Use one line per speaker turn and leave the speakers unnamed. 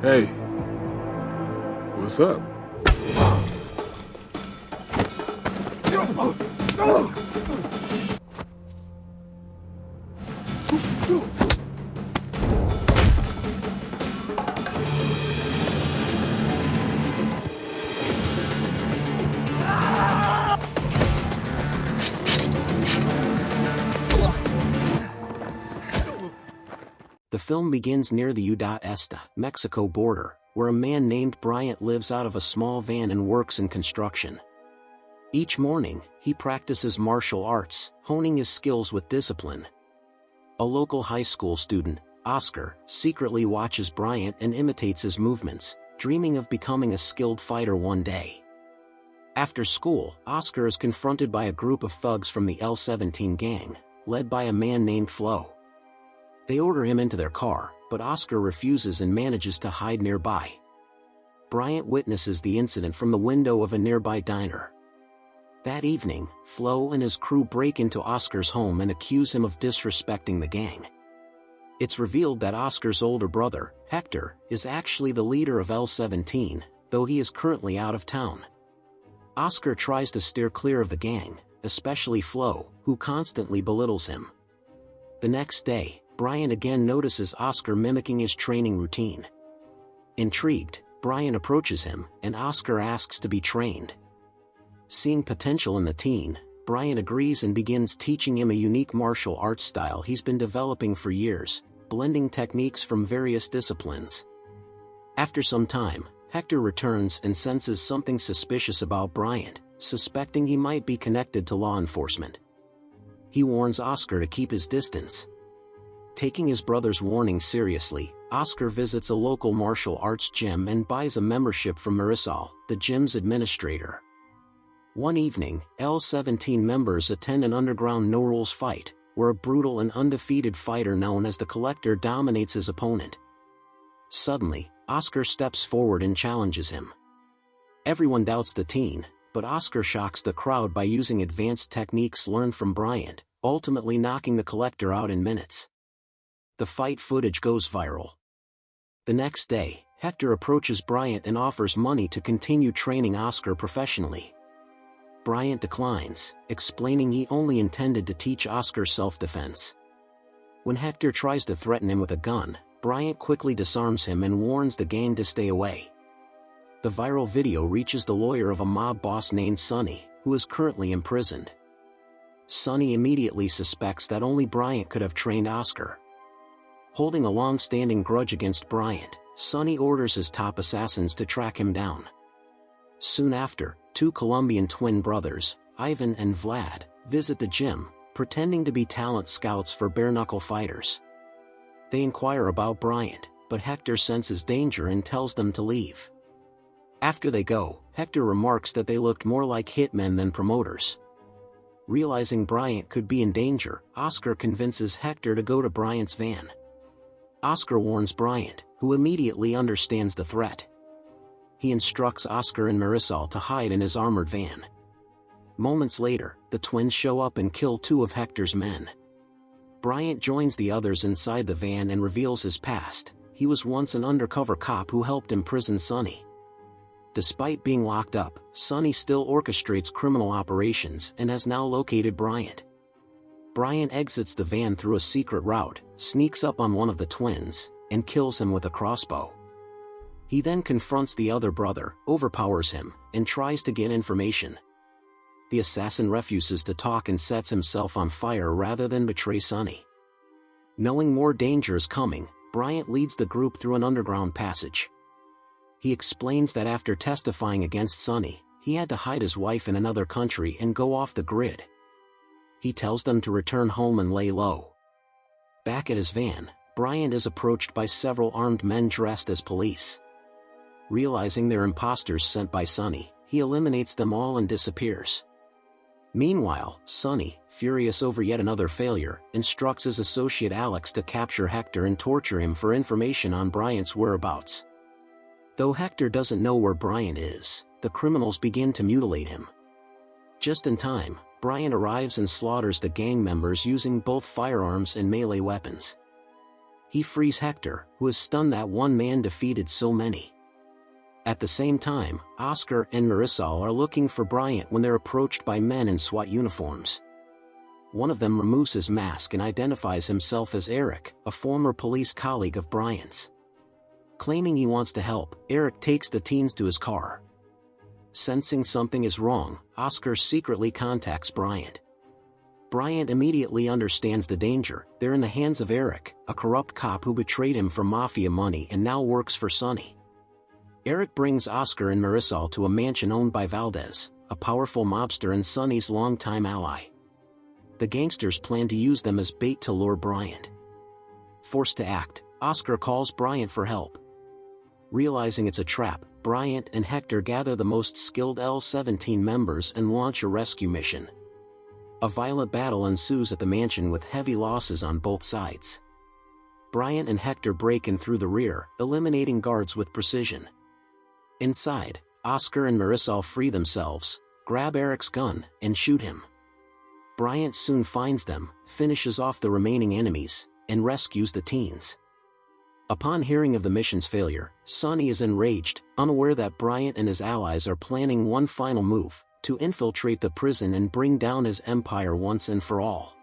Hey, what's up?
The film begins near the Este, Mexico border, where a man named Bryant lives out of a small van and works in construction. Each morning, he practices martial arts, honing his skills with discipline. A local high school student, Oscar, secretly watches Bryant and imitates his movements, dreaming of becoming a skilled fighter one day. After school, Oscar is confronted by a group of thugs from the L-17 gang, led by a man named Flo. They order him into their car, but Oscar refuses and manages to hide nearby. Bryant witnesses the incident from the window of a nearby diner. That evening, Flo and his crew break into Oscar's home and accuse him of disrespecting the gang. It's revealed that Oscar's older brother, Hector, is actually the leader of L-17, though he is currently out of town. Oscar tries to steer clear of the gang, especially Flo, who constantly belittles him. The next day, Bryant again notices Oscar mimicking his training routine. Intrigued, Bryant approaches him, and Oscar asks to be trained. Seeing potential in the teen, Bryant agrees and begins teaching him a unique martial arts style he's been developing for years, blending techniques from various disciplines. After some time, Hector returns and senses something suspicious about Bryant, suspecting he might be connected to law enforcement. He warns Oscar to keep his distance. Taking his brother's warning seriously, Oscar visits a local martial arts gym and buys a membership from Marisol, the gym's administrator. One evening, L-17 members attend an underground no-rules fight, where a brutal and undefeated fighter known as the Collector dominates his opponent. Suddenly, Oscar steps forward and challenges him. Everyone doubts the teen, but Oscar shocks the crowd by using advanced techniques learned from Bryant, ultimately knocking the Collector out in minutes. The fight footage goes viral. The next day, Hector approaches Bryant and offers money to continue training Oscar professionally. Bryant declines, explaining he only intended to teach Oscar self-defense. When Hector tries to threaten him with a gun, Bryant quickly disarms him and warns the gang to stay away. The viral video reaches the lawyer of a mob boss named Sonny, who is currently imprisoned. Sonny immediately suspects that only Bryant could have trained Oscar. Holding a long-standing grudge against Bryant, Sonny orders his top assassins to track him down. Soon after, two Colombian twin brothers, Ivan and Vlad, visit the gym, pretending to be talent scouts for bare-knuckle fighters. They inquire about Bryant, but Hector senses danger and tells them to leave. After they go, Hector remarks that they looked more like hitmen than promoters. Realizing Bryant could be in danger, Oscar convinces Hector to go to Bryant's van. Oscar warns Bryant, who immediately understands the threat. He instructs Oscar and Marisol to hide in his armored van. Moments later, the twins show up and kill two of Hector's men. Bryant joins the others inside the van and reveals his past. He was once an undercover cop who helped imprison Sonny. Despite being locked up, Sonny still orchestrates criminal operations and has now located Bryant. Bryant exits the van through a secret route, sneaks up on one of the twins, and kills him with a crossbow. He then confronts the other brother, overpowers him, and tries to get information. The assassin refuses to talk and sets himself on fire rather than betray Sonny. Knowing more danger is coming, Bryant leads the group through an underground passage. He explains that after testifying against Sonny, he had to hide his wife in another country and go off the grid. He tells them to return home and lay low. Back at his van, Bryant is approached by several armed men dressed as police. Realizing they're imposters sent by Sonny, he eliminates them all and disappears. Meanwhile, Sonny, furious over yet another failure, instructs his associate Alex to capture Hector and torture him for information on Bryant's whereabouts. Though Hector doesn't know where Bryant is, the criminals begin to mutilate him. Just in time, Bryant arrives and slaughters the gang members using both firearms and melee weapons. He frees Hector, who is stunned that one man defeated so many. At the same time, Oscar and Marisol are looking for Bryant when they're approached by men in SWAT uniforms. One of them removes his mask and identifies himself as Eric, a former police colleague of Bryant's. Claiming he wants to help, Eric takes the teens to his car. Sensing something is wrong, Oscar secretly contacts Bryant. Bryant immediately understands the danger. They're in the hands of Eric, a corrupt cop who betrayed him for mafia money and now works for Sonny. Eric brings Oscar and Marisol to a mansion owned by Valdez, a powerful mobster and Sonny's longtime ally. The gangsters plan to use them as bait to lure Bryant. Forced to act, Oscar calls Bryant for help. Realizing it's a trap, Bryant and Hector gather the most skilled L-17 members and launch a rescue mission. A violent battle ensues at the mansion with heavy losses on both sides. Bryant and Hector break in through the rear, eliminating guards with precision. Inside, Oscar and Marisol free themselves, grab Eric's gun, and shoot him. Bryant soon finds them, finishes off the remaining enemies, and rescues the teens. Upon hearing of the mission's failure, Sonny is enraged, unaware that Bryant and his allies are planning one final move, to infiltrate the prison and bring down his empire once and for all.